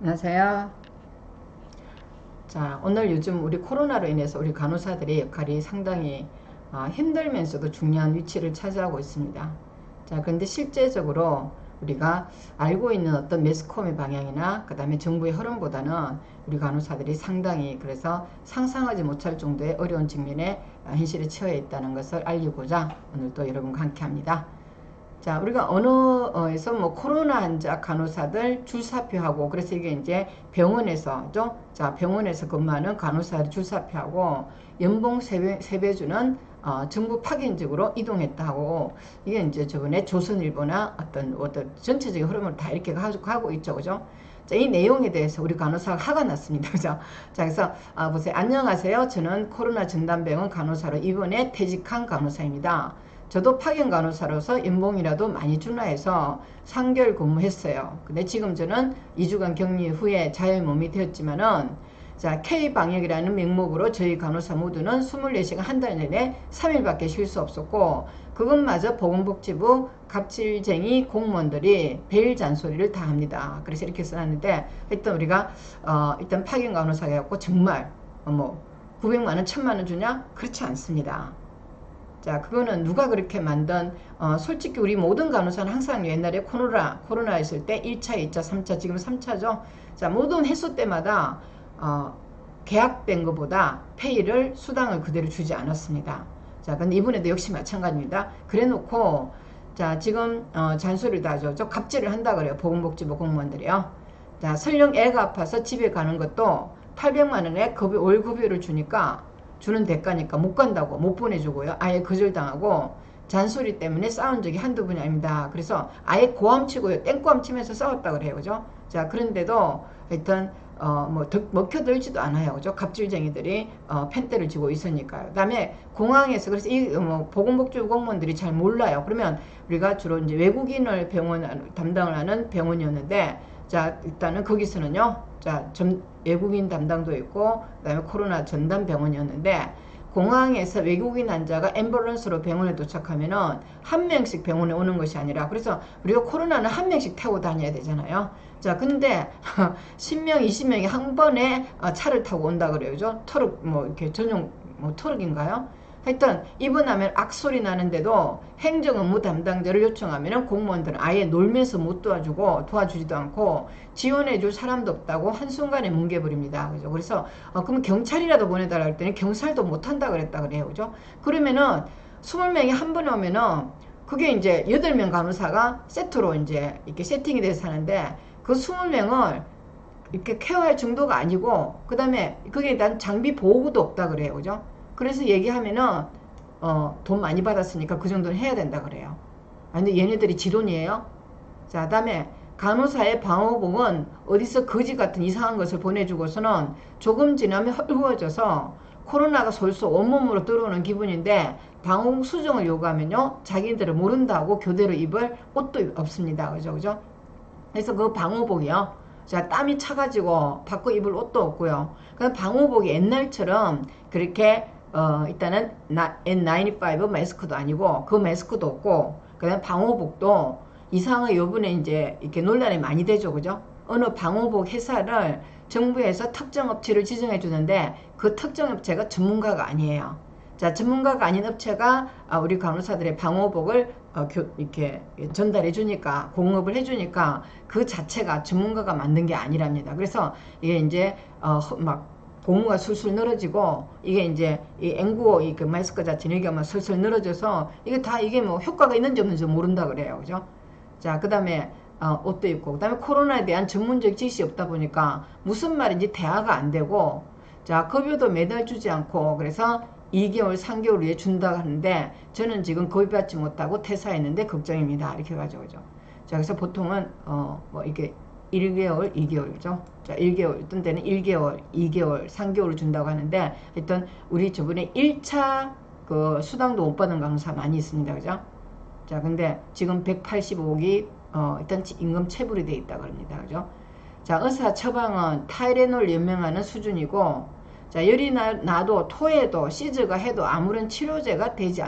안녕하세요. 자, 오늘 요즘 우리 코로나로 인해서 우리 간호사들의 역할이 상당히 힘들면서도 중요한 위치를 차지하고 있습니다. 자, 그런데 실제적으로 우리가 알고 있는 어떤 매스컴의 방향이나 그 다음에 정부의 흐름보다는 우리 간호사들이 상당히 그래서 상상하지 못할 정도의 어려운 직면에 현실에 처해 있다는 것을 알리고자 오늘 또 여러분과 함께 합니다. 자, 우리가 언어에서 뭐 코로나 환자 간호사들 줄사표하고 그래서 이게 이제 병원에서죠. 자, 병원에서 근무하는 간호사들 줄사표하고 연봉 3배 주는 정부 파견직으로 이동했다고 이게 이제 저번에 조선일보나 어떤 전체적인 흐름을 다 이렇게 가지고 있죠. 그죠? 자, 이 내용에 대해서 우리 간호사가 화가 났습니다. 그죠? 자, 그래서 보세요. 안녕하세요. 저는 코로나 전담병원 간호사로 이번에 퇴직한 간호사입니다. 저도 파견 간호사로서 연봉이라도 많이 주나 해서 3개월 근무했어요. 근데 지금 저는 2주간 격리 후에 자유몸이 되었지만은 자, K방역이라는 명목으로 저희 간호사 모두는 24시간 한 달 내내 3일밖에 쉴 수 없었고 그것마저 보건복지부 갑질쟁이 공무원들이 베일 잔소리를 다 합니다. 그래서 이렇게 써놨는데 일단 우리가 일단 파견 간호사가 갖고 정말 900만원 1000만원 주냐? 그렇지 않습니다. 자, 그거는 누가 그렇게 만든 솔직히 우리 모든 간호사는 항상 옛날에 코로나 있을 때 1차, 2차, 3차, 지금 3차죠. 자, 모든 해소 때마다 계약된 것보다 페이를 수당을 그대로 주지 않았습니다. 자, 근데 이번에도 역시 마찬가지입니다. 그래 놓고 자, 지금 잔소리를 다 하죠. 저 갑질을 한다 그래요. 보건복지부 공무원들이요. 자, 설령 애가 아파서 집에 가는 것도 800만 원에 월급여를 주는 대가니까 못 간다고 못 보내주고요. 아예 거절당하고 잔소리 때문에 싸운 적이 한두 번이 아닙니다. 그래서 아예 고함치고요. 땡고함 치면서 싸웠다 그래요. 그죠? 자, 그런데도 하여튼 먹혀들지도 않아요. 그죠? 갑질쟁이들이 펜대를 쥐고 있으니까요. 그 다음에 공항에서 그래서 이 보건복지부 공무원들이 잘 몰라요. 그러면 우리가 주로 이제 외국인을 담당을 하는 병원이었는데 자, 일단은 거기서는요. 자, 외국인 담당도 있고 그다음에 코로나 전담 병원이었는데 공항에서 외국인 환자가 앰뷸런스로 병원에 도착하면은 한 명씩 병원에 오는 것이 아니라 그래서 우리가 코로나는 한 명씩 타고 다녀야 되잖아요. 자, 근데 10명, 20명이 한 번에 차를 타고 온다 그래요. 그죠? 트럭 이렇게 전용 트럭인가요? 하여튼 입원하면 악소리 나는데도 행정업무 담당자를 요청하면 공무원들은 아예 놀면서 못 도와주지도 않고 지원해줄 사람도 없다고 한순간에 뭉개버립니다. 그죠? 그래서 그럼 경찰이라도 보내달라 할 때는 경찰도 못한다 그랬다 그래요. 그죠? 그러면은 20명이 한 번에 오면은 그게 이제 8명 간호사가 세트로 이제 이렇게 세팅이 돼서 하는데 그 20명을 이렇게 케어할 정도가 아니고 그 다음에 그게 일단 장비 보호구도 없다 그래요. 그죠? 그래서 얘기하면은 돈 많이 받았으니까 그 정도는 해야 된다 그래요. 근데 얘네들이 지론이에요. 자, 그다음에 간호사의 방호복은 어디서 거지 같은 이상한 것을 보내주고서는 조금 지나면 헐거워져서 코로나가 솔솔 온몸으로 들어오는 기분인데 방호복 수정을 요구하면요 자기들은 모른다고 교대로 입을 옷도 없습니다. 그죠? 그래서 그 방호복이요. 자, 땀이 차가지고 바꿔 입을 옷도 없고요. 그 방호복이 옛날처럼 그렇게 일단은 N95 마스크도 아니고 그 마스크도 없고 그다음 방호복도 이상하게 요번에 이제 이렇게 논란이 많이 되죠. 그죠? 어느 방호복 회사를 정부에서 특정 업체를 지정해 주는데 그 특정 업체가 전문가가 아니에요. 자, 전문가가 아닌 업체가 우리 간호사들의 방호복을 이렇게 전달해 주니까 공급을 해 주니까 그 자체가 전문가가 만든 게 아니랍니다. 그래서 이게 이제 막 고무가 술술 늘어지고 이게 이제 이 N95 그 마스크 자체는 이게 막 술술 늘어져서 이게 뭐 효과가 있는지 없는지 모른다 그래요. 그죠? 자, 그 다음에 옷도 입고 그 다음에 코로나에 대한 전문적 지식이 없다 보니까 무슨 말인지 대화가 안 되고 자, 급여도 매달 주지 않고 그래서 2개월, 3개월 후에 준다고 하는데 저는 지금 급여받지 못하고 퇴사했는데 걱정입니다. 이렇게 가지고 그죠. 자, 그래서 보통은 이렇게 1개월, 2개월이죠. 자, 1개월, 어떤 때는 1개월, 2개월, 3개월을 준다고 하는데 일단 우리 저번에 1차 그 수당도 못 받은 강사 많이 있습니다. 그죠? 자, 근데 지금 185억이 일단 임금 체불이 돼 있다 그럽니다. 그죠? 자, 의사 처방은 타이레놀 연명하는 수준이고 자, 열이 나도 토해도 시즈가 해도 아무런 치료가 되지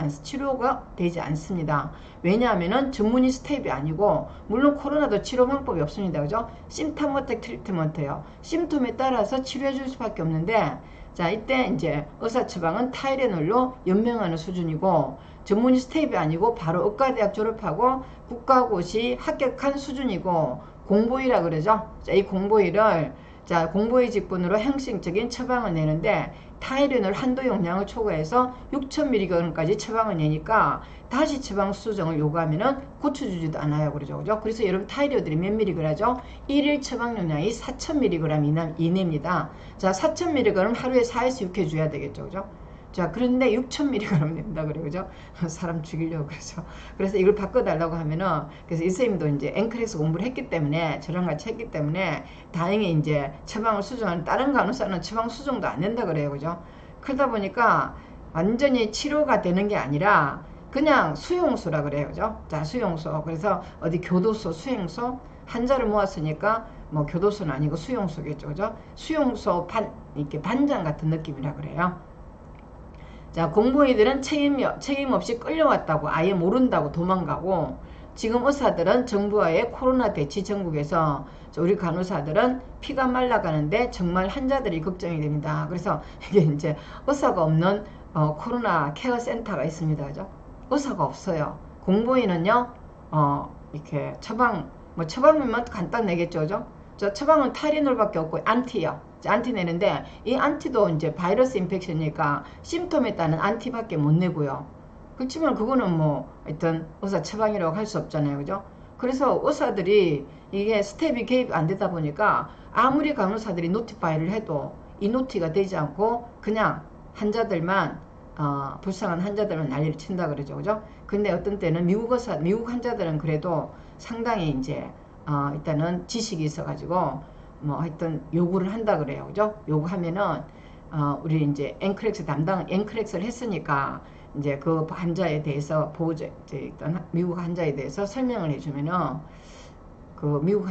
않습니다. 왜냐하면은 전문의 스텝이 아니고, 물론 코로나도 치료 방법이 없습니다. 그죠? 심토마틱 트리트먼트예요. 심톰에 따라서 치료해 줄 수밖에 없는데, 자, 이때 이제 의사 처방은 타이레놀로 연명하는 수준이고, 전문의 스텝이 아니고 바로 의과대학 졸업하고 국가고시 합격한 수준이고, 공보이라 그러죠. 자, 이 공보이를 자, 공보의 직분으로 행정적인 처방을 내는데, 타이레놀 한도 용량을 초과해서 6000mg까지 처방을 내니까 다시 처방 수정을 요구하면은 고쳐주지도 않아요. 그러죠. 그래서 여러분 타이레놀이 몇 mg죠? 1일 처방 용량이 4000mg 이내입니다. 자, 4000mg 하루에 4에서 6회 줘야 되겠죠. 그죠? 자, 그런데 6000mg 낸다 그래요. 그죠? 사람 죽이려고 그러죠. 그래서 이걸 바꿔달라고 하면은, 그래서 이 선생님도 이제 앵크렉스 공부를 했기 때문에, 저랑 같이 했기 때문에, 다행히 이제 처방을 수정하는, 다른 간호사는 처방 수정도 안 된다 그래요. 그죠? 그러다 보니까 완전히 치료가 되는 게 아니라, 그냥 수용소라 그래요. 그죠? 자, 수용소. 그래서 어디 교도소, 수용소, 환자를 모았으니까, 뭐 교도소는 아니고 수용소겠죠. 그죠? 수용소 이렇게 반장 같은 느낌이라 그래요. 자, 공무원들은 책임 없이 끌려왔다고 아예 모른다고 도망가고, 지금 의사들은 정부와의 코로나 대치 전국에서 우리 간호사들은 피가 말라가는데 정말 환자들이 걱정이 됩니다. 그래서 이게 이제 의사가 없는 코로나 케어 센터가 있습니다. 그죠? 의사가 없어요. 공보인은요, 이렇게 처방만 간단 내겠죠. 그죠? 저 처방은 타이레놀밖에 없고, 안티요. 안티 내는데, 이 안티도 이제 바이러스 인펙션이니까 심톰에 따른 안티밖에 못 내고요. 그렇지만 그거는 뭐 하여튼 의사 처방이라고 할 수 없잖아요. 그죠? 그래서 의사들이 이게 스텝이 개입 안 되다 보니까 아무리 간호사들이 노티파이를 해도 이 노티가 되지 않고 그냥 환자들만 불쌍한 환자들만 난리를 친다 그러죠. 그죠? 근데 어떤 때는 미국 환자들은 그래도 상당히 이제 일단은 지식이 있어가지고 뭐 하여튼 요구를 한다 그래요. 그죠? 요구하면은 우리 이제 앵크렉스를 했으니까 이제 그 환자에 대해서 미국 환자에 대해서 설명을 해주면은 그 미국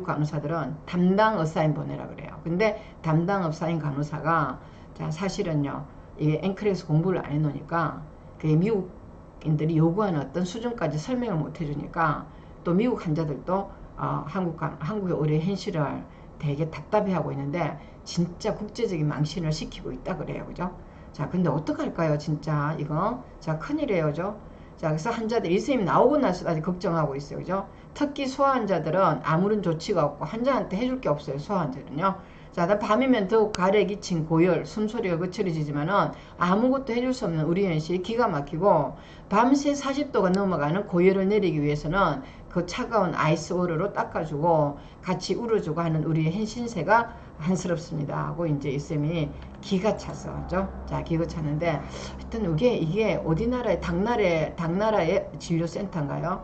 간호사들은 담당 의사인 보내라 그래요. 근데 담당 의사인 간호사가 자, 사실은요, 이게 앵크렉스 공부를 안 해놓으니까 그 미국인들이 요구하는 어떤 수준까지 설명을 못 해주니까 또 미국 환자들도 한국의 의료 현실을 되게 답답해하고 있는데 진짜 국제적인 망신을 시키고 있다 그래요. 그죠? 자, 근데 어떡할까요? 진짜 이거 자, 큰일이에요. 그죠? 자, 그래서 환자들이 이 선생님 나오고 나서 아직 걱정하고 있어요. 그죠? 특히 소아 환자들은 아무런 조치가 없고 환자한테 해줄 게 없어요. 소아 환자는요. 자, 밤이면 더욱 가래 기침, 고열, 숨소리가 거칠어지지만은 아무것도 해줄 수 없는 우리 현실이 기가 막히고, 밤새 40도가 넘어가는 고열을 내리기 위해서는 그 차가운 아이스 워터로 닦아주고 같이 울어주고 하는 우리의 현신세가 한스럽습니다 하고 이제 이 쌤이 기가 찼어. 그죠? 자, 기가 찼는데 하여튼 이게 어디 나라의 당나라의 진료센터인가요?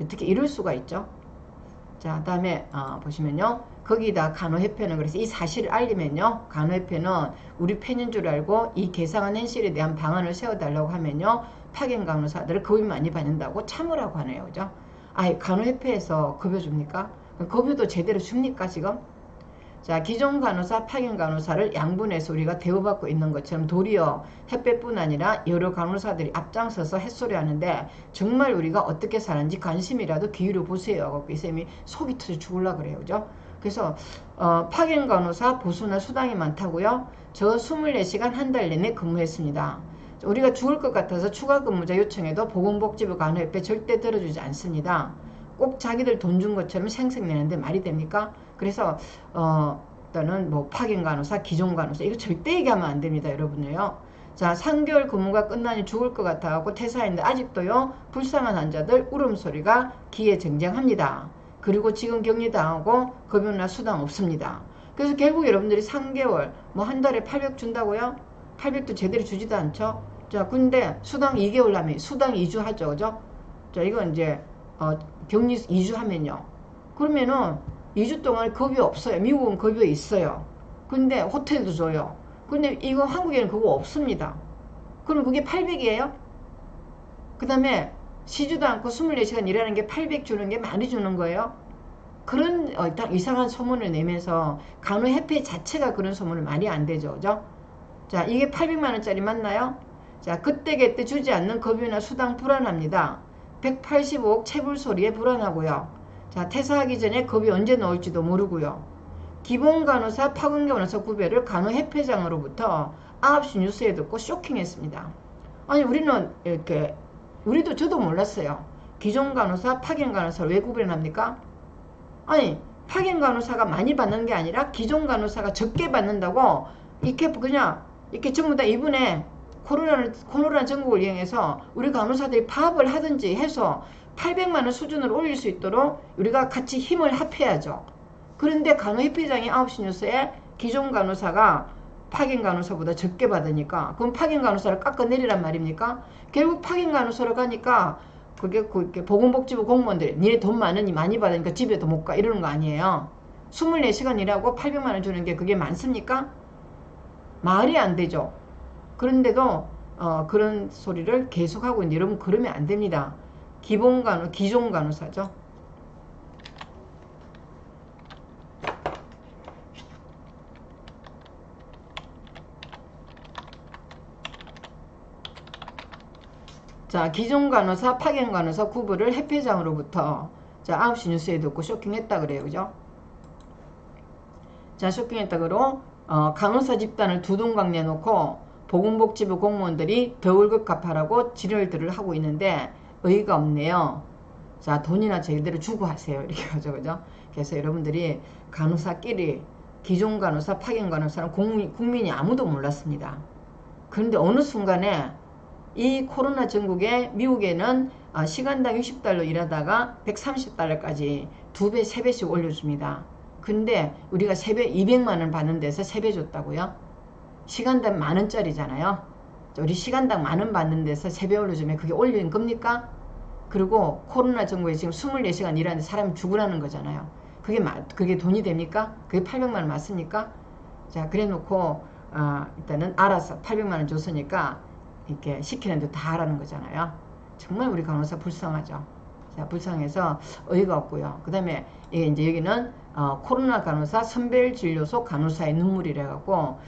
어떻게 이럴 수가 있죠? 자, 다음에 보시면요, 거기다 간호협회는 그래서 이 사실을 알리면요, 간호협회는 우리 팬인 줄 알고 이 개상한 현실에 대한 방안을 세워달라고 하면요, 파견 간호사들을 급여 많이 받는다고 참으라고 하네요. 그죠? 간호협회에서 급여 줍니까? 급여도 제대로 줍니까 지금? 자, 기존 간호사, 파견 간호사를 양분해서 우리가 대우받고 있는 것처럼 도리어 햇볕뿐 아니라 여러 간호사들이 앞장서서 햇소리 하는데 정말 우리가 어떻게 사는지 관심이라도 기울여 보세요 하고 이 쌤이 속이 터져 죽으려고 그래요. 그죠? 그래서 파견 간호사 보수나 수당이 많다고요? 저 24시간 한 달 내내 근무했습니다. 우리가 죽을 것 같아서 추가 근무자 요청해도 보건복지부 간호협회 절대 들어주지 않습니다. 꼭 자기들 돈 준 것처럼 생색내는데 말이 됩니까? 그래서 일단은 뭐 파견 간호사, 기존 간호사 이거 절대 얘기하면 안 됩니다, 여러분요. 자, 3개월 근무가 끝나니 죽을 것 같아갖고 퇴사했는데 아직도요, 불쌍한 환자들 울음소리가 귀에 쟁쟁합니다. 그리고 지금 격리당하고 급여나 수당 없습니다. 그래서 결국 여러분들이 3개월 뭐 한 달에 800 준다고요? 800도 제대로 주지도 않죠. 자, 근데 수당 2개월 하면 수당 2주 하죠. 그죠? 자, 이건 이제 격리 2주 하면요, 그러면은 2주 동안 급여 없어요. 미국은 급여 있어요. 근데 호텔도 줘요. 근데 이거 한국에는 그거 없습니다. 그럼 그게 800이에요? 그 다음에 쉬지도 않고 24시간 일하는 게 800 주는 게 많이 주는 거예요? 그런 딱 이상한 소문을 내면서 간호협회 자체가 그런 소문을 말이 안 되죠. 그죠? 자, 이게 800만원짜리 맞나요? 자, 그때 주지 않는 급여나 수당 불안합니다. 185억 체불 소리에 불안하고요. 자, 퇴사하기 전에 급여 언제 나올지도 모르고요. 기본간호사, 파견간호사 구별을 간호협회장으로부터 9시 뉴스에 듣고 쇼킹했습니다. 아니, 우리는 이렇게, 저도 몰랐어요. 기존간호사, 파견간호사를 왜 구별합니까? 아니, 파견간호사가 많이 받는 게 아니라 기존간호사가 적게 받는다고 이렇게 그냥 이렇게 전부 다 이번에 코로나 전국을 이용해서 우리 간호사들이 파업을 하든지 해서 800만원 수준으로 올릴 수 있도록 우리가 같이 힘을 합해야죠. 그런데 간호협회장이 9시 뉴스에 기존 간호사가 파견 간호사보다 적게 받으니까 그럼 파견 간호사를 깎아내리란 말입니까? 결국 파견 간호사로 가니까 그게 보건복지부 공무원들 니네 돈 많으니 많이 받으니까 집에도 못 가 이러는 거 아니에요. 24시간 일하고 800만원 주는 게 그게 많습니까? 말이 안 되죠. 그런데도 그런 소리를 계속하고 있는데 여러분 그러면 안 됩니다. 기존 간호사죠. 자, 기존 간호사, 파견 간호사 구분을 협회장으로부터 자, 9시 뉴스에 듣고 쇼킹했다 그래요. 그죠? 자, 쇼킹했다 그러고 간호사 집단을 두둥강 내놓고 보건복지부 공무원들이 더 월급 갚아라고 지랄들을 하고 있는데 의의가 없네요. 자, 돈이나 제대로 주고 하세요. 이렇게 하죠. 그죠? 그래서 여러분들이 간호사끼리 기존 간호사, 파견 간호사는 국민이 아무도 몰랐습니다. 그런데 어느 순간에 이 코로나 전국에 미국에는 시간당 60달러 일하다가 130달러까지 2배, 3배씩 올려줍니다. 근데 우리가 3배, 200만원 받는 데서 3배 줬다고요? 시간당 만원짜리잖아요. 우리 시간당 만원 받는 데서 3배 올려주면 그게 올리는 겁니까? 그리고 코로나 전국에 지금 24시간 일하는데 사람이 죽으라는 거잖아요. 그게 돈이 됩니까? 그게 800만원 맞습니까? 자, 그래 놓고 일단은 알아서 800만원 줬으니까 이렇게 시키는 데 다 하라는 거잖아요. 정말 우리 간호사 불쌍하죠. 자, 불쌍해서 어이가 없고요. 그 다음에 이게 이제 여기는 코로나 간호사 선별진료소 간호사의 눈물이래 갖고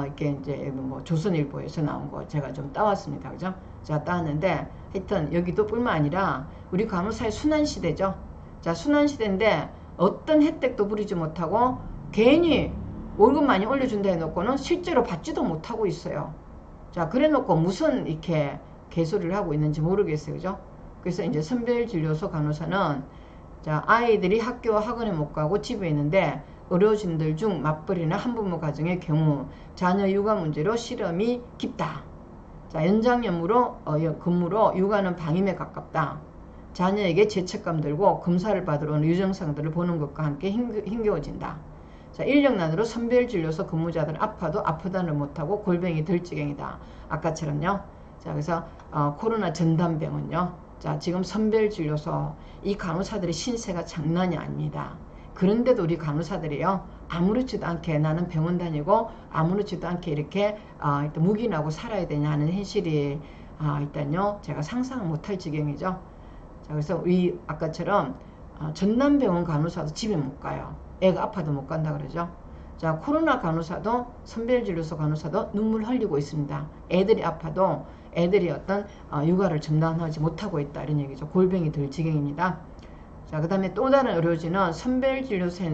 이렇게 이제 뭐 조선일보에서 나온 거 제가 좀 따왔습니다. 그죠? 제가 따왔는데 하여튼 여기도 뿐만 아니라 우리 간호사의 순환시대죠. 자, 순환시대인데 어떤 혜택도 부리지 못하고 괜히 월급 많이 올려준다 해놓고는 실제로 받지도 못하고 있어요. 자, 그래 놓고 무슨 이렇게 개소리를 하고 있는지 모르겠어요. 그죠? 그래서 이제 선별진료소 간호사는 자, 아이들이 학교와 학원에 못 가고 집에 있는데 의료진들 중 맞벌이나 한부모 가정의 경우 자녀 육아 문제로 실험이 깊다. 자, 연장 근무로 육아는 방임에 가깝다. 자녀에게 죄책감 들고 검사를 받으러 오는 유증상들을 보는 것과 함께 힘겨워진다. 자, 인력난으로 선별진료소 근무자들은 아파도 아프다는 못하고 골병이 덜 지경이다. 아까처럼요. 자, 그래서 코로나 전담병은요. 자, 지금 선별진료소 이 간호사들의 신세가 장난이 아닙니다. 그런데도 우리 간호사들이요. 아무렇지도 않게 나는 병원 다니고 아무렇지도 않게 이렇게 일단 묵인하고 살아야 되냐 하는 현실이 일단요. 제가 상상 못할 지경이죠. 자, 그래서 우리 아까처럼 전남병원 간호사도 집에 못 가요. 애가 아파도 못 간다 그러죠. 자, 코로나 간호사도 선별진료소 간호사도 눈물 흘리고 있습니다. 애들이 아파도 애들이 어떤 육아를 전담하지 못하고 있다 이런 얘기죠. 골병이 들 지경입니다. 자, 그 다음에 또 다른 의료진은 선별진료소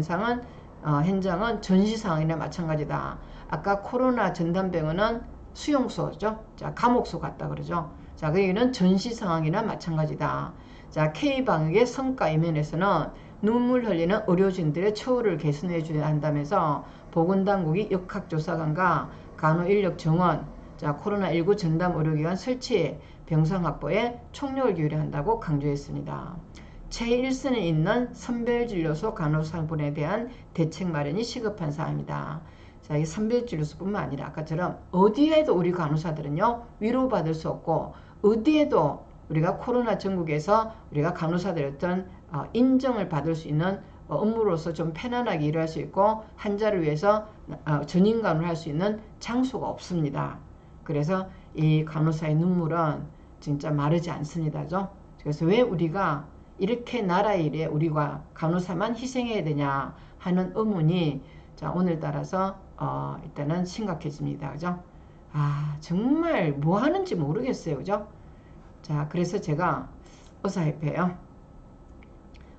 현장은 전시상황이나 마찬가지다. 아까 코로나 전담병원은 수용소죠. 자, 감옥소 같다 그러죠. 자, 그 얘기는 전시상황이나 마찬가지다. 자, K방역의 성과 이면에서는 눈물 흘리는 의료진들의 처우를 개선해 줘야 한다면서 보건당국이 역학조사관과 간호인력 정원, 자, 코로나19 전담 의료기관 설치, 병상 확보에 총력을 기울여야 한다고 강조했습니다. 제1선에 있는 선별진료소 간호사분에 대한 대책 마련이 시급한 사항입니다. 자, 이 선별진료소뿐만 아니라 아까처럼 어디에도 우리 간호사들은요 위로받을 수 없고 어디에도 우리가 코로나 전국에서 우리가 간호사들의 어떤 인정을 받을 수 있는 업무로서 좀 편안하게 일할 수 있고 환자를 위해서 전인간을 할 수 있는 장소가 없습니다. 그래서 이 간호사의 눈물은 진짜 마르지 않습니다죠. 그래서 왜 우리가 이렇게 나라 일에 우리가 간호사만 희생해야 되냐 하는 의문이 자 오늘 따라서 일단은 심각해집니다. 그죠? 아 정말 뭐 하는지 모르겠어요. 그죠? 자 그래서 제가 의사협회요.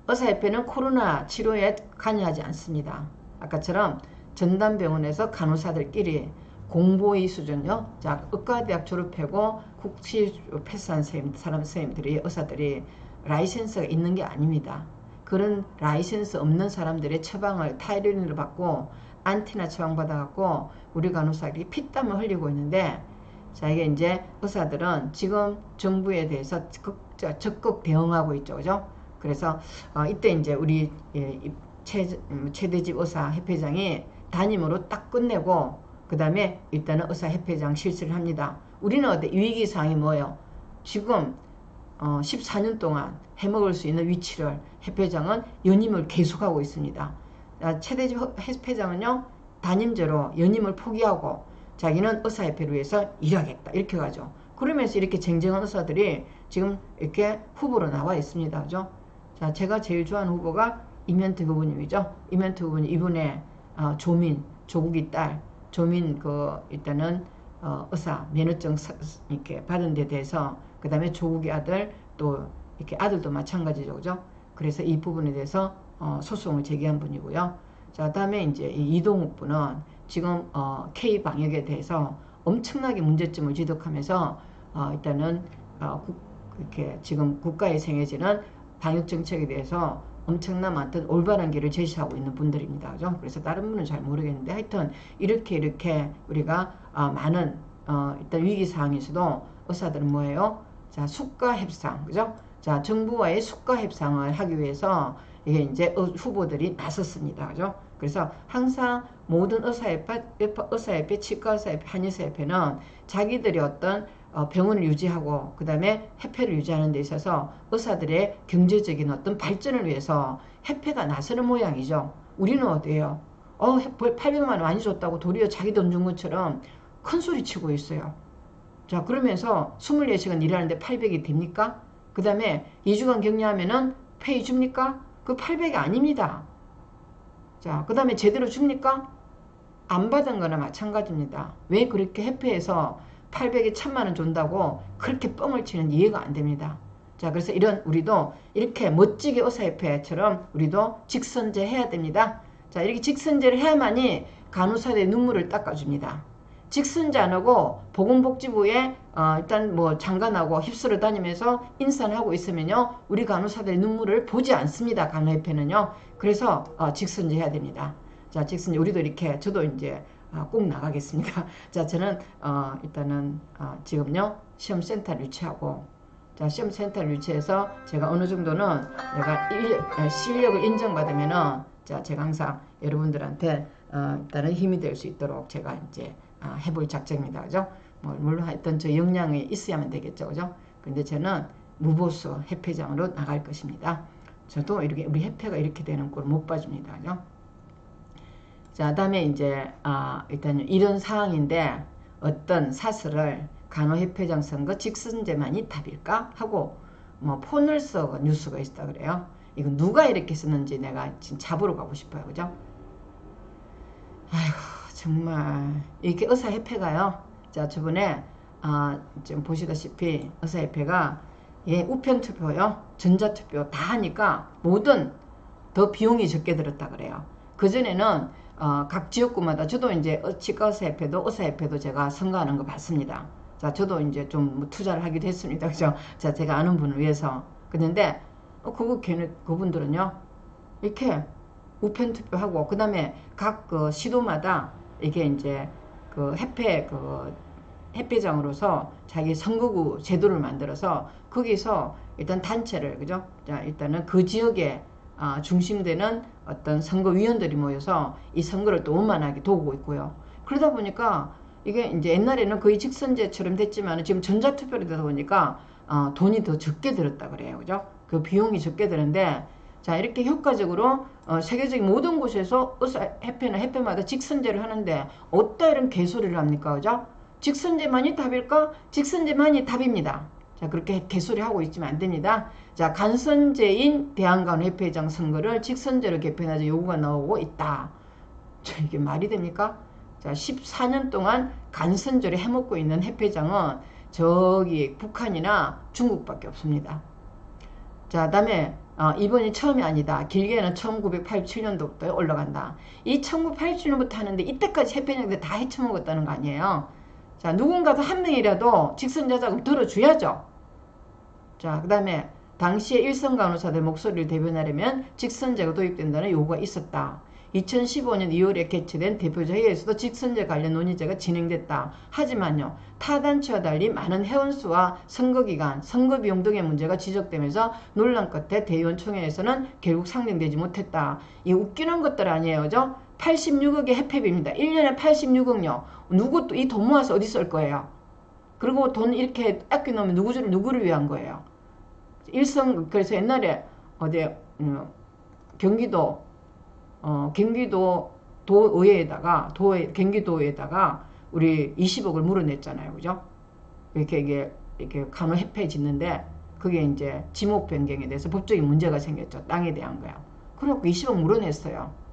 의사협회는 코로나 치료에 관여하지 않습니다. 아까처럼 전담병원에서 간호사들끼리 공보위 수준요. 자, 의과대학 졸업하고 국시 패스한 선생님들이 의사들이 라이센스가 있는 게 아닙니다. 그런 라이센스 없는 사람들의 처방을 타이레닌을 받고 안티나 처방 받아갖고 우리 간호사들이 피땀을 흘리고 있는데 자 이게 이제 의사들은 지금 정부에 대해서 적극 대응하고 있죠. 그죠? 그래서 이때 이제 우리 최대집 의사협회장이 담임으로 딱 끝내고 그 다음에 일단은 의사협회장 실시를 합니다. 우리는 어때? 위기사항이 뭐예요? 지금 14년 동안 해먹을 수 있는 위치를 협회장은 연임을 계속하고 있습니다. 최대집 협회장은요 담임제로 연임을 포기하고 자기는 의사협회를 위해서 일하겠다 이렇게 가죠. 그러면서 이렇게 쟁쟁한 의사들이 지금 이렇게 후보로 나와 있습니다. 그죠? 자, 제가 제일 좋아하는 후보가 이면태 후보님이죠. 이면태 후보님 이분의 조민, 조국이 딸, 조민 일단은 의사 면허증 이렇게 받은 데 대해서 그 다음에 조국의 아들 또 이렇게 아들도 마찬가지죠. 그죠? 그래서 이 부분에 대해서 소송을 제기한 분이고요. 자, 다음에 이제 이동욱 분은 지금 K 방역에 대해서 엄청나게 문제점을 지적하면서 일단은 이렇게 지금 국가에 생겨지는 방역 정책에 대해서 엄청난 많던 올바른 길을 제시하고 있는 분들입니다. 그죠? 그래서 다른 분은 잘 모르겠는데 하여튼 이렇게 우리가 많은 일단 위기 상황에서도 의사들은 뭐예요? 자, 수가 협상, 그죠? 자, 정부와의 수가 협상을 하기 위해서 이게 이제 후보들이 나섰습니다. 그죠? 그래서 항상 모든 의사협회, 치과의사협회, 한의사협회는 자기들이 어떤 병원을 유지하고 그 다음에 협회를 유지하는 데 있어서 의사들의 경제적인 어떤 발전을 위해서 협회가 나서는 모양이죠. 우리는 어디에요? 800만 원 많이 줬다고 도리어 자기 돈 준 것처럼 큰 소리 치고 있어요. 자 그러면서 24시간 일하는데 800이 됩니까? 그 다음에 2주간 격리하면은 페이 줍니까? 그 800이 아닙니다. 자 그 다음에 제대로 줍니까? 안 받은 거나 마찬가지입니다. 왜 그렇게 협회에서 800에 1000만원 준다고 그렇게 뻥을 치는 이해가 안 됩니다. 자 그래서 우리도 이렇게 멋지게 의사협회처럼 우리도 직선제 해야 됩니다. 자 이렇게 직선제를 해야만이 간호사들의 눈물을 닦아줍니다. 직선제 안 하고 보건복지부에 일단 뭐 장관하고 휩쓸어 다니면서 인사를 하고 있으면요 우리 간호사들의 눈물을 보지 않습니다. 간호협회는요. 그래서 직선제 해야 됩니다. 자 직선제 우리도 이렇게 저도 이제 꼭 나가겠습니다. 자 저는 일단은 지금요 시험센터를 유치하고 자 시험센터를 유치해서 제가 어느 정도는 내가 실력을 인정받으면은 자 제가 항상 여러분들한테 일단은 힘이 될 수 있도록 제가 이제 해볼 작정입니다. 그죠? 물론 하여튼 저 역량이 있어야만 되겠죠. 그죠? 근데 저는 무보수 협회장으로 나갈 것입니다. 저도 이렇게 우리 협회가 이렇게 되는 꼴 못 봐줍니다. 그죠? 자, 다음에 이제 일단 이런 상황인데 어떤 사설을 간호협회장 선거 직선제만이 답일까 하고 뭐 폰을 써고 뉴스가 있다 그래요. 이거 누가 이렇게 썼는지 내가 지금 잡으러 가고 싶어요. 그죠? 아이고 정말 이렇게 의사협회가요. 자 저번에 지금 보시다시피 의사협회가 우편투표요 전자투표 다 하니까 모든 더 비용이 적게 들었다 그래요. 그전에는 각 지역구마다 저도 이제 치과의사협회도 의사협회도 제가 선거하는 거 봤습니다. 자 저도 이제 좀 투자를 하기도 했습니다. 그죠? 자 제가 아는 분을 위해서 그런데 그분들은요 이렇게 우편투표하고 그 다음에 각 시도마다 이게 이제 협회장으로서 자기 선거구 제도를 만들어서 거기서 일단 단체를 그죠? 자 일단은 그 지역에 중심되는 어떤 선거위원들이 모여서 이 선거를 또 원만하게 도우고 있고요. 그러다 보니까 이게 이제 옛날에는 거의 직선제처럼 됐지만 지금 전자투표로 되다 보니까 돈이 더 적게 들었다 그래요. 그죠? 그 비용이 적게 드는데 자 이렇게 효과적으로 세계적인 모든 곳에서 의사협회나 협회마다 직선제를 하는데 어따 이런 개소리를 합니까? 그죠? 직선제만이 답일까? 직선제만이 답입니다. 자, 그렇게 개소리하고 있으면 안 됩니다. 자, 간선제인 대한간호협회장 선거를 직선제로 개편하자 요구가 나오고 있다. 자, 이게 말이 됩니까? 자, 14년 동안 간선제로 해먹고 있는 협회장은 저기 북한이나 중국밖에 없습니다. 자, 다음에 이번이 처음이 아니다. 길게는 1987년도부터 올라간다. 이 1987년부터 하는데 이때까지 협회장들 다 헤쳐먹었다는 거 아니에요. 자, 누군가도 한 명이라도 직선제 자금 들어줘야죠. 자, 그 다음에 당시에 일선 간호사들 목소리를 대변하려면 직선제가 도입된다는 요구가 있었다. 2015년 2월에 개최된 대표자 회의에서도 직선제 관련 논의제가 진행됐다. 하지만요, 타 단체와 달리 많은 회원수와 선거기간, 선거비용 등의 문제가 지적되면서 논란 끝에 대의원총회에서는 결국 상정되지 못했다. 이 웃기는 것들 아니에요, 그죠? 86억의 해패비입니다. 1년에 86억요. 누구 또 이 돈 모아서 어디 쓸 거예요? 그리고 돈 이렇게 아껴놓으면 누구를 위한 거예요? 그래서 옛날에 어디 경기도 경기도에다가 우리 20억을 물어냈잖아요. 그죠? 이렇게 간호협회 짓는데 그게 이제 지목 변경에 대해서 법적인 문제가 생겼죠. 땅에 대한 거야. 그래갖고 20억 물어냈어요.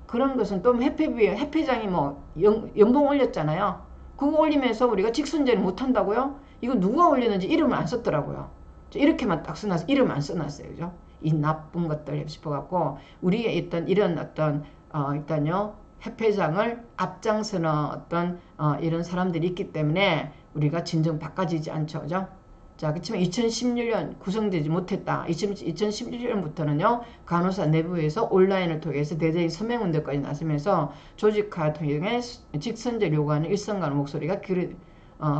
그런 것은 또 협회장이 뭐 연봉 올렸잖아요. 그거 올리면서 우리가 직선제를 못한다고요? 이거 누가 올렸는지 이름을 안 썼더라고요. 이렇게만 딱 써놨어. 이름 안 써놨어요. 그죠? 이 나쁜 것들 싶어갖고 우리에 있던 이런 어떤 일단요 협회장을 앞장서는 어떤 이런 사람들이 있기 때문에 우리가 진정 바꿔지지 않죠. 그죠? 자, 그렇지만 2016년 구성되지 못했다. 2016년부터는요, 간호사 내부에서 온라인을 통해서 대대적인 서명운동까지 나서면서 조직화 통해 직선제 요구하는 일선간호 목소리가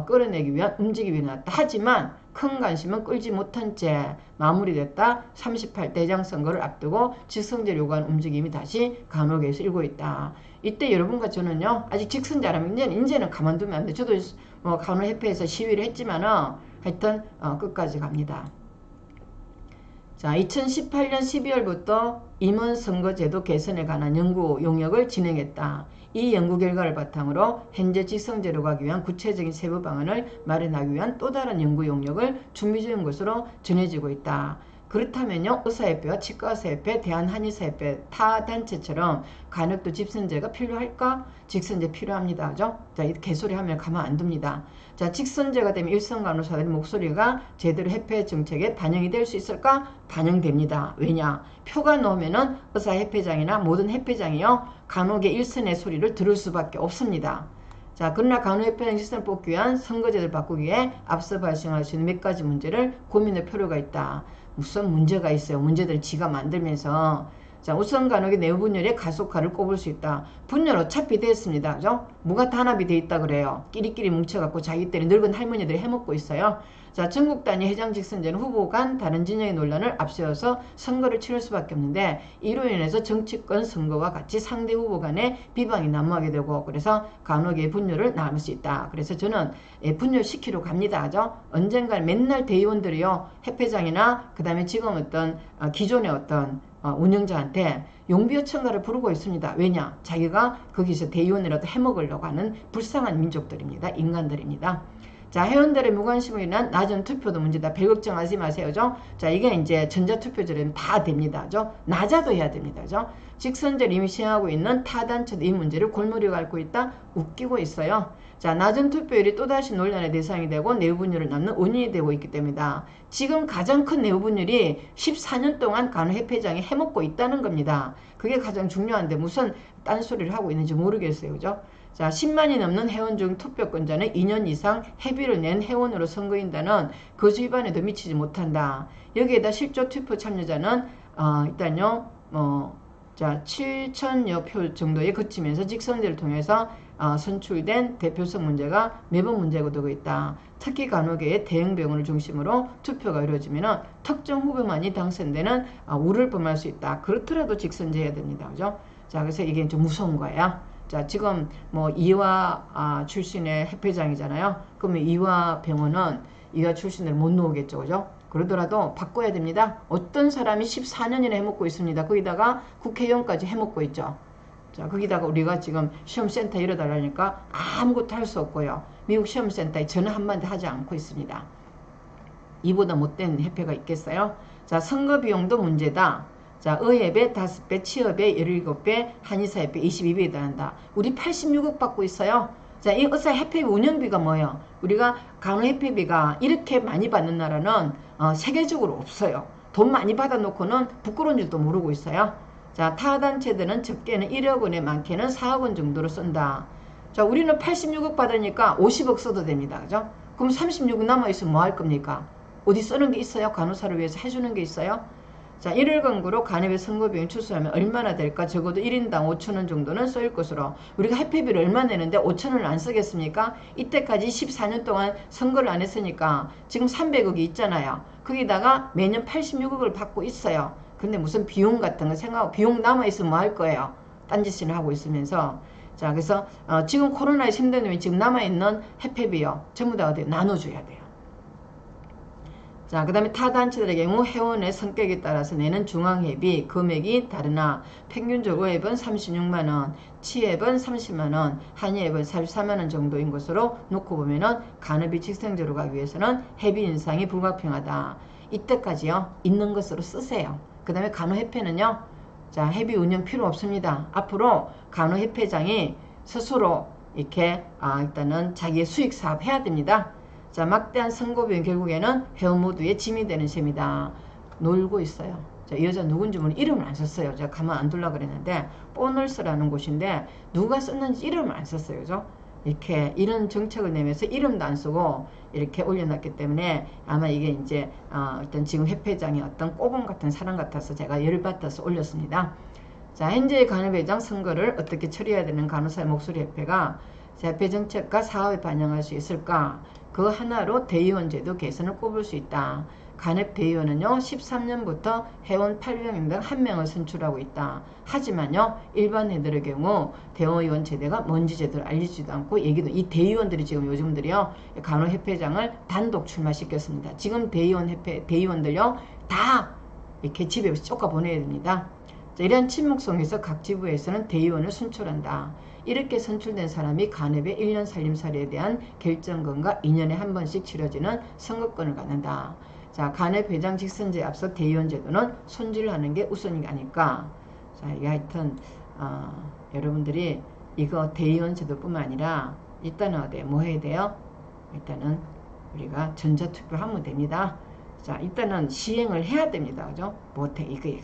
끌어내기 위한 움직임이 나왔다. 하지만 큰 관심은 끌지 못한 채 마무리됐다. 38대장 선거를 앞두고 직선제 요구하는 움직임이 다시 간호계에서 일고 있다. 이때 여러분과 저는요, 아직 직선제라면 이제는 가만두면 안 돼. 저도 뭐 간호협회에서 시위를 했지만은 하여튼 끝까지 갑니다. 자, 2018년 12월부터 임원 선거제도 개선에 관한 연구 용역을 진행했다. 이 연구 결과를 바탕으로 현재 직선제로 가기 위한 구체적인 세부 방안을 마련하기 위한 또 다른 연구 용역을 준비 중인 것으로 전해지고 있다. 그렇다면요, 의사협회와 치과의사협회, 대한한의사협회, 타 단체처럼 간혹도 직선제가 필요할까? 직선제 필요합니다. 그죠? 자, 이 개소리 하면 가만 안 둡니다. 자, 직선제가 되면 일선 간호사들의 목소리가 제대로 협회 정책에 반영이 될 수 있을까? 반영됩니다. 왜냐? 표가 나오면은 의사협회장이나 모든 협회장이요, 간혹의 일선의 소리를 들을 수밖에 없습니다. 자, 그러나 간호협회장 시스템을 뽑기 위한 선거제도를 바꾸기에 앞서 발생할 수 있는 몇 가지 문제를 고민할 필요가 있다. 무슨 문제가 있어요? 문제들을 지가 만들면서. 자, 우선 간혹의 내부 분열의 가속화를 꼽을 수 있다. 분열 어차피 됐습니다. 그죠? 뭐가 단합이 돼 있다 그래요. 끼리끼리 뭉쳐갖고 자기들이 늙은 할머니들이 해먹고 있어요. 자, 전국 단위 회장 직선제는 후보 간 다른 진영의 논란을 앞세워서 선거를 치를 수밖에 없는데 이로 인해서 정치권 선거와 같이 상대 후보 간의 비방이 난무하게 되고 그래서 간혹의 분열을 낳을 수 있다. 그래서 저는 분열시키러 갑니다. 그죠? 언젠간 맨날 대의원들이요, 협회장이나 그 다음에 지금 어떤 기존의 어떤 운영자한테 용비어천가를 부르고 있습니다. 왜냐? 자기가 거기서 대의원이라도 해먹으려고 하는 불쌍한 민족들입니다. 인간들입니다. 자, 회원들의 무관심으로 인한 낮은 투표도 문제다. 별 걱정하지 마세요. 죠? 자, 이게 이제 전자투표제는 다 됩니다. 죠? 낮아도 해야 됩니다. 죠? 직선제를 이미 시행하고 있는 타단체도 이 문제를 골머리로 앓고 있다. 웃기고 있어요. 자, 낮은 투표율이 또다시 논란의 대상이 되고 내부분열을 낳는 원인이 되고 있기 때문이다. 지금 가장 큰 내부분열이 14년 동안 간호협회장이 해먹고 있다는 겁니다. 그게 가장 중요한데 무슨 딴소리를 하고 있는지 모르겠어요. 그죠? 자, 10만이 넘는 회원 중 투표권자는 2년 이상 회비를 낸 회원으로 선거인단은 거주 위반에도 미치지 못한다. 여기에다 실조 투표 참여자는 일단요, 자, 7천여 표 정도에 그치면서 직선제를 통해서 선출된 대표성 문제가 매번 문제가 되고 있다. 특히 간호계의 대형 병원을 중심으로 투표가 이루어지면 특정 후보만이 당선되는 우를 범할 수 있다. 그렇더라도 직선제 해야 됩니다. 그죠? 자, 그래서 이게 좀 무서운 거야. 자, 지금 뭐 이화 출신의 협회장이잖아요. 그러면 이화 병원은 이화 출신을 못 놓으겠죠. 그죠? 그러더라도 바꿔야 됩니다. 어떤 사람이 14년이나 해먹고 있습니다. 거기다가 국회의원까지 해먹고 있죠. 자, 거기다가 우리가 지금 시험센터 이뤄달라니까 아무것도 할 수 없고요. 미국 시험센터에 전화 한마디 하지 않고 있습니다. 이보다 못된 협회가 있겠어요? 자, 선거 비용도 문제다. 자, 의협에 5배, 취업에 17배, 한의사협회 22배에 달한다. 우리 86억 받고 있어요. 자, 이 의사협회 운영비가 뭐예요? 우리가 간호협회비가 이렇게 많이 받는 나라는 세계적으로 없어요. 돈 많이 받아놓고는 부끄러운 줄도 모르고 있어요. 자, 타 단체들은 적게는 1억 원에 많게는 4억 원 정도로 쓴다. 자, 우리는 86억 받으니까 50억 써도 됩니다. 그죠? 그럼 36억 남아있으면 뭐 할 겁니까? 어디 쓰는 게 있어요? 간호사를 위해서 해주는 게 있어요? 자, 1월 광고로 간협의 선거비용 추수하면 얼마나 될까? 적어도 1인당 5천원 정도는 써일 것으로. 우리가 협회비를 얼마 내는데 5천원을 안 쓰겠습니까? 이때까지 14년 동안 선거를 안 했으니까 지금 300억이 있잖아요. 거기다가 매년 86억을 받고 있어요. 근데 무슨 비용 같은 거 생각하고 비용 남아있으면 뭐 할 거예요? 딴짓을 하고 있으면서. 자, 그래서 지금 코로나에서 힘든 지금 남아있는 협회비요. 전부 다 어디 나눠줘야 돼요. 자, 그 다음에 타 단체들의 경우 회원의 성격에 따라서 내는 중앙회비 금액이 다르나 평균적으로 앱은 36만원, 치앱은 30만원, 한의앱은 44만원 정도인 것으로 놓고 보면은 간업이 직선제로 가기 위해서는 회비 인상이 불가피하다. 이때까지요, 있는 것으로 쓰세요. 그 다음에 간호협회는요, 자, 회비 운영 필요 없습니다. 앞으로 간호협회장이 스스로 이렇게 일단은 자기의 수익 사업 해야 됩니다. 자, 막대한 선거비용 결국에는 회원 모두의 짐이 되는 셈이다. 놀고 있어요. 자, 이 여자 누군지 모르는 이름을 안 썼어요. 제가 가만 안 둘라 그랬는데 보너스라는 곳인데 누가 썼는지 이름을 안 썼어요. 그죠? 이렇게 이런 정책을 내면서 이름도 안 쓰고 이렇게 올려놨기 때문에 아마 이게 이제 일단 지금 협회장이 어떤 꼬봉 같은 사람 같아서 제가 열받아서 올렸습니다. 자, 현재의 간호회장 선거를 어떻게 처리해야 되는 간호사의 목소리 협회가 협회 정책과 사업에 반영할 수 있을까? 그 하나로 대의원 제도 개선을 꼽을 수 있다. 간협 대의원은요, 13년부터 회원 800명 등 1명을 선출하고 있다. 하지만요, 일반 회들의 경우 대의원 제도가 뭔지 제대로 알려지지도 않고 얘기도, 이 대의원들이 지금 요즘들이요, 간호협회장을 단독 출마시켰습니다. 지금 대의원들요, 다 이렇게 집에 쫓아 보내야 됩니다. 자, 이러한 침묵 속에서 각 지부에서는 대의원을 선출한다. 이렇게 선출된 사람이 간협의 1년 살림살이에 대한 결정권과 2년에 한 번씩 치러지는 선거권을 갖는다. 자, 간협 회장 직선제에 앞서 대의원 제도는 손질을 하는 게 우선이 아닐까. 자, 이게 하여튼 여러분들이 이거 대의원 제도뿐만 아니라 일단은 어디 뭐 해야 돼요? 일단은 우리가 전자투표하면 됩니다. 자, 일단은 시행을 해야 됩니다. 그죠? 못해. 이게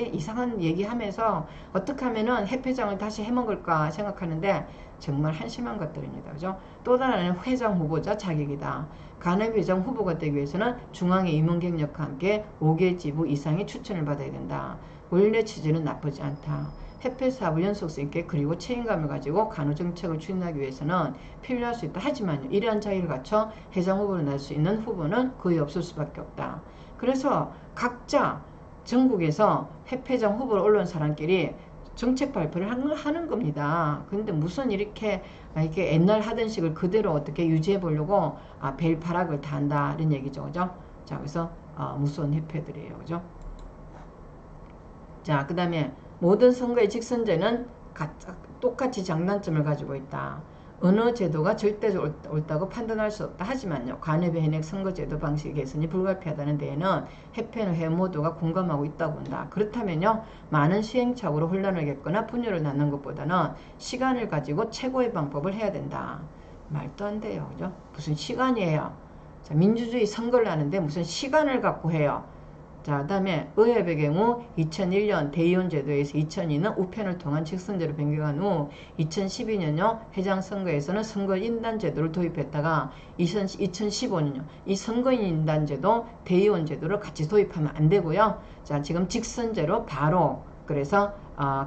이상한 얘기하면서 어떻게 하면은 협회장을 다시 해먹을까 생각하는데 정말 한심한 것들입니다. 그죠? 또 다른 회장 후보자 자격이다. 간협회장 후보가 되기 위해서는 중앙의 임원 경력과 함께 5개 지부 이상의 추천을 받아야 된다. 원래 취지는 나쁘지 않다. 협회 사업을 연속성 있게 그리고 책임감을 가지고 간호정책을 추진하기 위해서는 필요할 수 있다. 하지만 이러한 자리를 갖춰 회장 후보를 낼 수 있는 후보는 거의 없을 수밖에 없다. 그래서 각자 전국에서 협회장 후보를 올라온 사람끼리 정책 발표를 하는 겁니다. 근데 무슨 이렇게 옛날 하던 식을 그대로 어떻게 유지해 보려고 벨파락을 다 한다 이런 얘기죠. 그죠? 자, 그래서 무서운 협회들이에요. 그죠? 자, 그 다음에 모든 선거의 직선제는 똑같이 장단점을 가지고 있다. 어느 제도가 절대적으로 옳다고 판단할 수 없다. 하지만요, 간협의 현행 선거제도 방식 개선이 불가피하다는 데에는 협회는 회원 모두가 공감하고 있다고 본다. 그렇다면요, 많은 시행착오로 혼란을 겪거나 분열을 낳는 것보다는 시간을 가지고 최고의 방법을 해야 된다. 말도 안 돼요. 그죠? 무슨 시간이에요. 자, 민주주의 선거를 하는데 무슨 시간을 갖고 해요. 자, 그 다음에 의협의 경우 2001년 대의원 제도에서 2002년 우편을 통한 직선제로 변경한 후 2012년요 회장 선거에서는 선거인단 제도를 도입했다가 2015년요 이 선거인단 제도 대의원 제도를 같이 도입하면 안 되고요. 자, 지금 직선제로 바로 그래서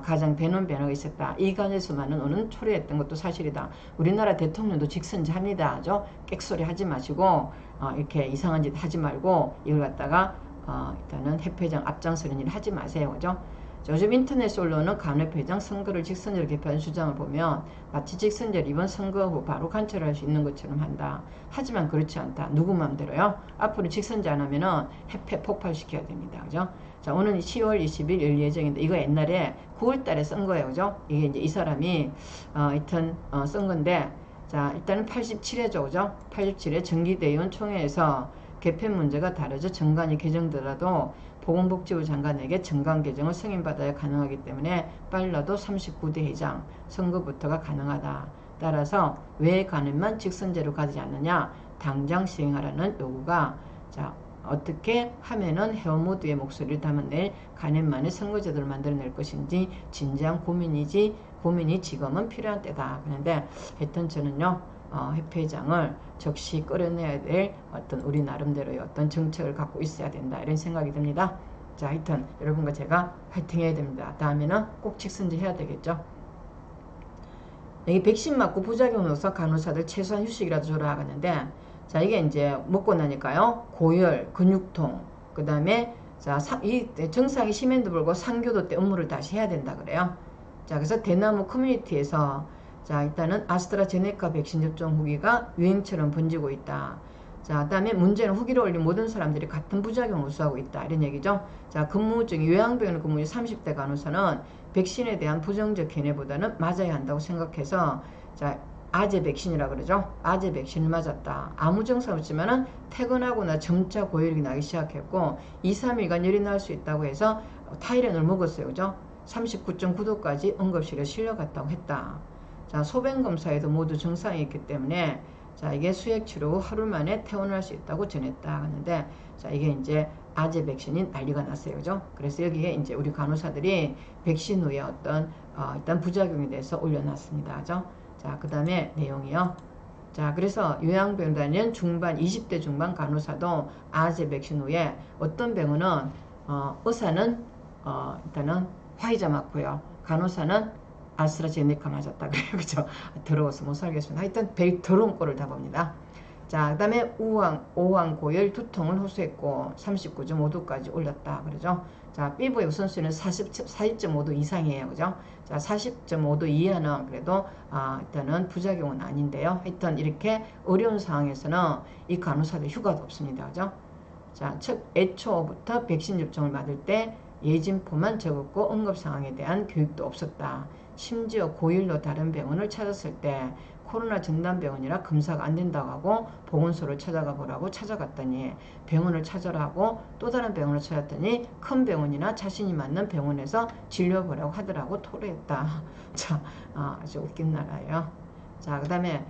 가장 배는 변화가 있었다. 이간에서만은 오는 초래했던 것도 사실이다. 우리나라 대통령도 직선제 합니다. 객소리 하지 마시고 이렇게 이상한 짓 하지 말고 이걸 갖다가 일단은 협회장 앞장서는 일 하지 마세요. 그죠? 요즘 인터넷 언론은 간협회장 선거를 직선제로 개표하는 주장을 보면 마치 직선제를 이번 선거 후 바로 관철할 수 있는 것처럼 한다. 하지만 그렇지 않다. 누구 마음대로요? 앞으로 직선제 안 하면은 협회 폭발시켜야 됩니다. 그죠? 자, 오늘 10월 20일 열 예정인데 이거 옛날에 9월 달에 쓴 거예요. 그죠? 이게 이제 이 사람이 하여튼 쓴 건데 자, 일단은 87회죠. 그죠? 87회 정기대의원 총회에서 개편 문제가 다르죠. 정관이 개정되더라도 보건복지부 장관에게 정관 개정을 승인받아야 가능하기 때문에 빨라도 39대 회장 선거부터가 가능하다. 따라서 왜 간음만 직선제로 가지 않느냐, 당장 시행하라는 요구가 자 어떻게 하면은 회원 모두의 목소리를 담아낼 간음만의 선거제도를 만들어낼 것인지 진지한 고민이 지금은 필요한 때다. 그런데 하여튼 저는요 협회장을 적시 끌어내야 될 어떤 우리 나름대로의 어떤 정책을 갖고 있어야 된다, 이런 생각이 듭니다. 자 하여튼 여러분과 제가 파이팅 해야 됩니다. 다음에는 꼭 직선제 해야 되겠죠. 여기 백신 맞고 부작용으로서 간호사들 최소한 휴식이라도 줘라 하는데, 자 이게 이제 먹고 나니까요 고열, 근육통, 그 다음에 이 증상이 심한데도 불구하고 3교도 때 업무를 다시 해야 된다 그래요. 자 그래서 대나무 커뮤니티에서 자 일단은 아스트라제네카 백신 접종 후기가 유행처럼 번지고 있다. 자 그다음에 문제는 후기를 올린 모든 사람들이 같은 부작용을 호소하고 있다, 이런 얘기죠. 자 근무 중 요양병원 근무 중 30대 간호사는 백신에 대한 부정적 견해보다는 맞아야 한다고 생각해서 자 아제 백신이라 그러죠. 아제 백신을 맞았다. 아무 증상 없지만은 퇴근하거나 점차 고열이 나기 시작했고 2, 3일간 열이 날 수 있다고 해서 타이레놀을 먹었어요. 그죠? 39.9도까지 응급실에 실려갔다고 했다. 자 소변검사에도 모두 증상이 있기 때문에 자 이게 수액치료 후 하루 만에 퇴원할 수 있다고 전했다 하는데, 자 이게 이제 아제 백신이 난리가 났어요. 그죠? 그래서 여기에 이제 우리 간호사들이 백신 후에 어떤 일단 부작용에 대해서 올려놨습니다. 그죠? 자 그 다음에 내용이요. 자 그래서 요양병원 다니는 중반 20대 중반 간호사도 아제 백신 후에 어떤 병원은 의사는 일단은 화이자 맞고요, 간호사는 아스트라제네카 맞았다 그래요. 그죠? 더러워서 못 살겠습니다. 하여튼 별 더러운 꼴을 다 봅니다. 자 그 다음에 오한 고열 두통을 호소했고 39.5도까지 올렸다 그러죠. 자 피부의 우선순위는 40.5도 이상이에요. 그죠? 자 40.5도 이하는 그래도 일단은 부작용은 아닌데요. 하여튼 이렇게 어려운 상황에서는 이 간호사들 휴가도 없습니다. 그죠? 자 애초부터 백신 접종을 받을 때 예진포만 적었고 응급 상황에 대한 교육도 없었다. 심지어 고일로 다른 병원을 찾았을 때 코로나 전담병원이라 검사가 안 된다고 하고 보건소를 찾아가 보라고 찾아갔더니 병원을 찾아라 하고 또 다른 병원을 찾았더니 큰 병원이나 자신이 맞는 병원에서 진료해보라고 하더라고 토로했다. 자, 아주 웃긴 나라예요. 자, 그 다음에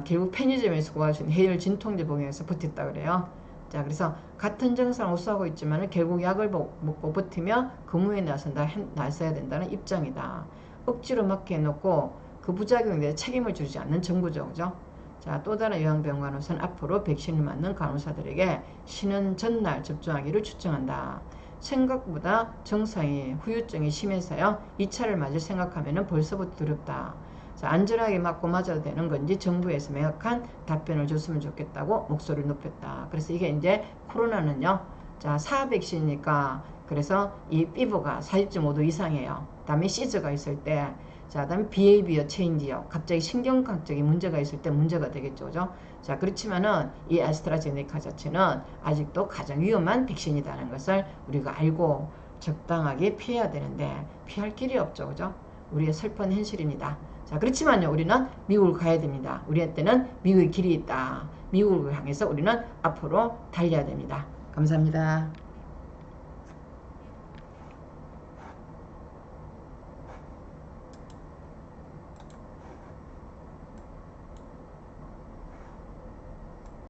결국 편의점에서 구할 수 있는 해열 진통제 복용해서 버텼다 그래요. 자, 그래서 같은 증상을 호소하고 있지만 결국 약을 먹고 버티며 근무에 나서야 된다는 입장이다. 억지로 맞게 해놓고 그 부작용에 대해 책임을 지지 않는 정부죠. 그죠? 자, 또 다른 요양병원 간호사는 앞으로 백신을 맞는 간호사들에게 쉬는 전날 접종하기를 추천한다. 생각보다 증상이 후유증이 심해서요 2차를 맞을 생각하면 벌써부터 두렵다. 자, 안전하게 맞고 맞아도 되는 건지 정부에서 명확한 답변을 줬으면 좋겠다고 목소리를 높였다. 그래서 이게 이제 코로나는요 자 4백신이니까 그래서 이 피부가 40.5도 이상이에요. 다음에 시즈가 있을 때, 자 다음에 비헤이비어 체인지요, 갑자기 신경학적인 문제가 있을 때 문제가 되겠죠. 그죠? 자 그렇지만은 이 아스트라제네카 자체는 아직도 가장 위험한 백신이라는 것을 우리가 알고 적당하게 피해야 되는데 피할 길이 없죠. 그죠? 우리의 슬픈 현실입니다. 자 그렇지만요 우리는 미국을 가야 됩니다. 우리한테는 미국의 길이 있다. 미국을 향해서 우리는 앞으로 달려야 됩니다. 감사합니다.